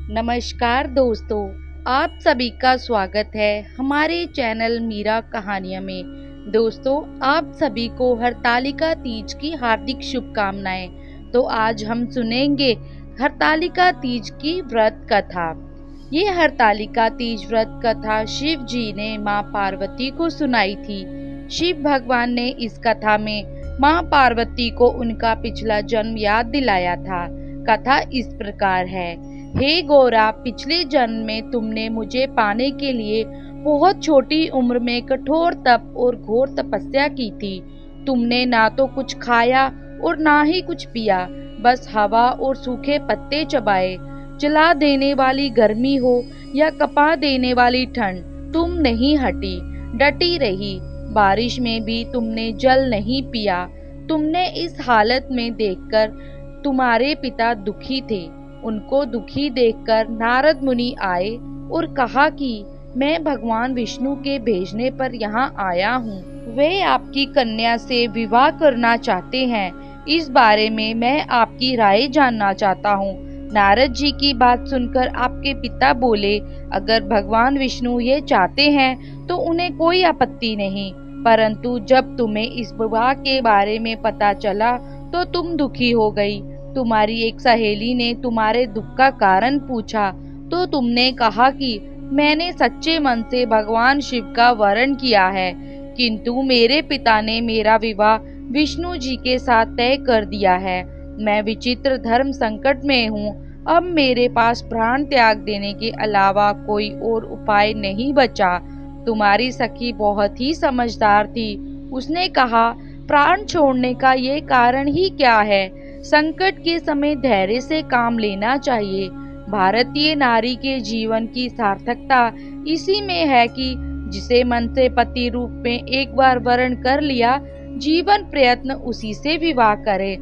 नमस्कार दोस्तों, आप सभी का स्वागत है हमारे चैनल मीरा कहानियाँ में। दोस्तों, आप सभी को हरतालिका तीज की हार्दिक शुभकामनाएं। तो आज हम सुनेंगे हरतालिका तीज की व्रत कथा। ये हरतालिका तीज व्रत कथा शिव जी ने माँ पार्वती को सुनाई थी। शिव भगवान ने इस कथा में माँ पार्वती को उनका पिछला जन्म याद दिलाया था। कथा इस प्रकार है। हे गौरा, पिछले जन्म में तुमने मुझे पाने के लिए बहुत छोटी उम्र में कठोर तप और घोर तपस्या की थी। तुमने ना तो कुछ खाया और ना ही कुछ पिया, बस हवा और सूखे पत्ते चबाए। जला देने वाली गर्मी हो या कपा देने वाली ठंड, तुम नहीं हटी, डटी रही। बारिश में भी तुमने जल नहीं पिया। तुमने इस हालत में देखकर तुम्हारे पिता दुखी थे। उनको दुखी देखकर नारद मुनि आए और कहा कि मैं भगवान विष्णु के भेजने पर यहाँ आया हूँ। वे आपकी कन्या से विवाह करना चाहते हैं। इस बारे में मैं आपकी राय जानना चाहता हूँ। नारद जी की बात सुनकर आपके पिता बोले, अगर भगवान विष्णु ये चाहते हैं तो उन्हें कोई आपत्ति नहीं, परंतु जब तुम्हें इस विवाह के बारे में पता चला तो तुम दुखी हो गई। तुम्हारी एक सहेली ने तुम्हारे दुख का कारण पूछा तो तुमने कहा कि मैंने सच्चे मन से भगवान शिव का वरण किया है, किंतु मेरे पिता ने मेरा विवाह विष्णु जी के साथ तय कर दिया है। मैं विचित्र धर्म संकट में हूँ। अब मेरे पास प्राण त्याग देने के अलावा कोई और उपाय नहीं बचा। तुम्हारी सखी बहुत ही समझदार थी। उसने कहा, प्राण छोड़ने का ये कारण ही क्या है? संकट के समय धैर्य से काम लेना चाहिए। भारतीय नारी के जीवन की सार्थकता इसी में है कि जिसे मन से पति रूप में एक बार वरण कर लिया, जीवन प्रयत्न उसी से विवाह करे।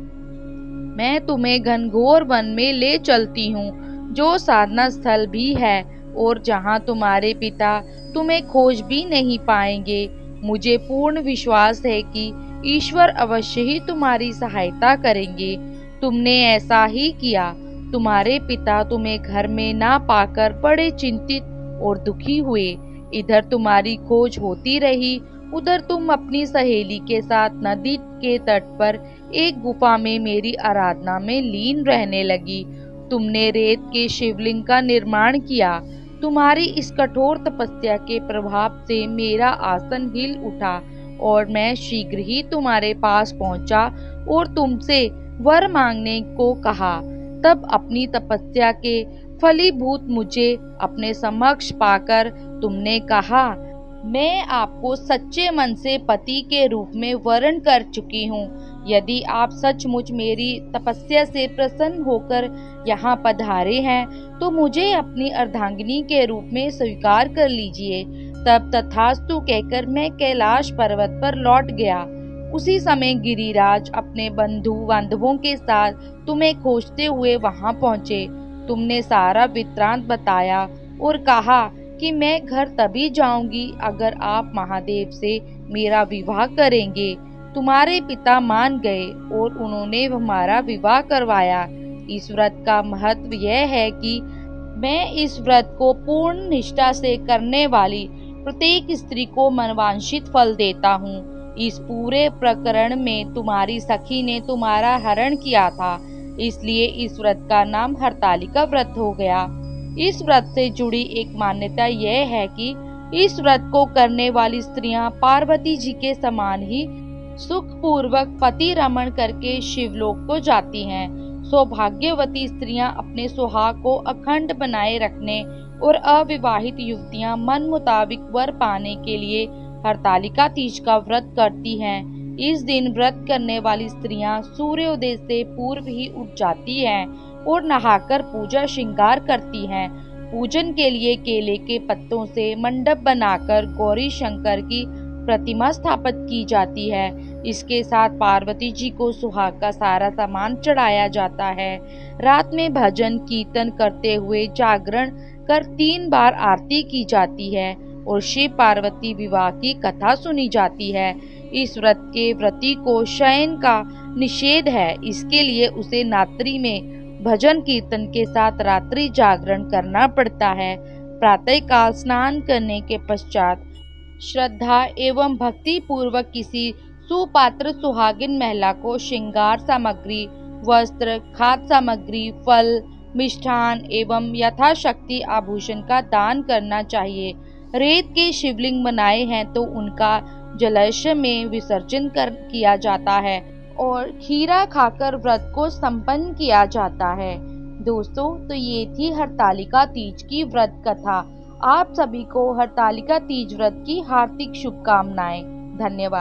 मैं तुम्हें घनघोर वन में ले चलती हूँ, जो साधना स्थल भी है और जहाँ तुम्हारे पिता तुम्हें खोज भी नहीं पाएंगे। मुझे पूर्ण विश्वास है कि ईश्वर अवश्य ही तुम्हारी सहायता करेंगे। तुमने ऐसा ही किया। तुम्हारे पिता तुम्हें घर में ना पाकर बड़े चिंतित और दुखी हुए। इधर तुम्हारी खोज होती रही, उधर तुम अपनी सहेली के साथ नदी के तट पर एक गुफा में मेरी आराधना में लीन रहने लगी। तुमने रेत के शिवलिंग का निर्माण किया। तुम्हारी इस कठोर तपस्या के प्रभाव से मेरा आसन हिल उठा और मैं शीघ्र ही तुम्हारे पास पहुंचा और तुमसे वर मांगने को कहा। तब अपनी तपस्या के फलीभूत मुझे अपने समक्ष पाकर तुमने कहा, मैं आपको सच्चे मन से पति के रूप में वरण कर चुकी हूँ। यदि आप सचमुच मेरी तपस्या से प्रसन्न होकर यहाँ पधारे हैं तो मुझे अपनी अर्धांगिनी के रूप में स्वीकार कर लीजिए। तब तथास्तु कहकर मैं कैलाश पर्वत पर लौट गया। उसी समय गिरिराज अपने बंधु बांधवों के साथ तुम्हें खोजते हुए वहां पहुंचे। तुमने सारा वृत्तांत बताया और कहा कि मैं घर तभी जाऊंगी अगर आप महादेव से मेरा विवाह करेंगे। तुम्हारे पिता मान गए और उन्होंने हमारा विवाह करवाया। इस व्रत का महत्व यह है कि मैं इस व्रत को पूर्ण निष्ठा से करने वाली प्रत्येक स्त्री को मनवांछित फल देता हूँ। इस पूरे प्रकरण में तुम्हारी सखी ने तुम्हारा हरण किया था, इसलिए इस व्रत का नाम हरतालिका व्रत हो गया। इस व्रत से जुड़ी एक मान्यता यह है कि इस व्रत को करने वाली स्त्रियां पार्वती जी के समान ही सुखपूर्वक पति रमण करके शिवलोक को जाती हैं। सौभाग्यवती स्त्रियां अपने सुहाग को अखंड बनाए रखने और अविवाहित युवतियां मन मुताबिक वर पाने के लिए हरतालिका तीज का व्रत करती हैं। इस दिन व्रत करने वाली स्त्रियां सूर्योदय से पूर्व ही उठ जाती हैं और नहाकर पूजा श्रृंगार करती हैं। पूजन के लिए केले के पत्तों से मंडप बनाकर गौरी शंकर की प्रतिमा स्थापित की जाती है। इसके साथ पार्वती जी को सुहाग का सारा सामान चढ़ाया जाता है। रात में भजन कीर्तन करते हुए जागरण कर 3 बार आरती की जाती है और शिव पार्वती विवाह की कथा सुनी जाती है। इस व्रत के व्रती को शयन का निषेध है, इसके लिए उसे रात्रि में भजन कीर्तन के साथ रात्रि जागरण करना पड़ता है। प्रातःकाल स्नान करने के पश्चात श्रद्धा एवं भक्ति पूर्वक किसी सुपात्र सुहागिन महिला को श्रृंगार सामग्री, वस्त्र, खाद्य सामग्री, फल, मिष्ठान एवं यथाशक्ति आभूषण का दान करना चाहिए। रेत के शिवलिंग बनाए हैं तो उनका जलाशय में विसर्जन किया जाता है और खीरा खाकर व्रत को संपन्न किया जाता है। दोस्तों, तो ये थी हरतालिका तीज की व्रत कथा। आप सभी को हरतालिका तीज व्रत की हार्दिक शुभकामनाएं। धन्यवाद।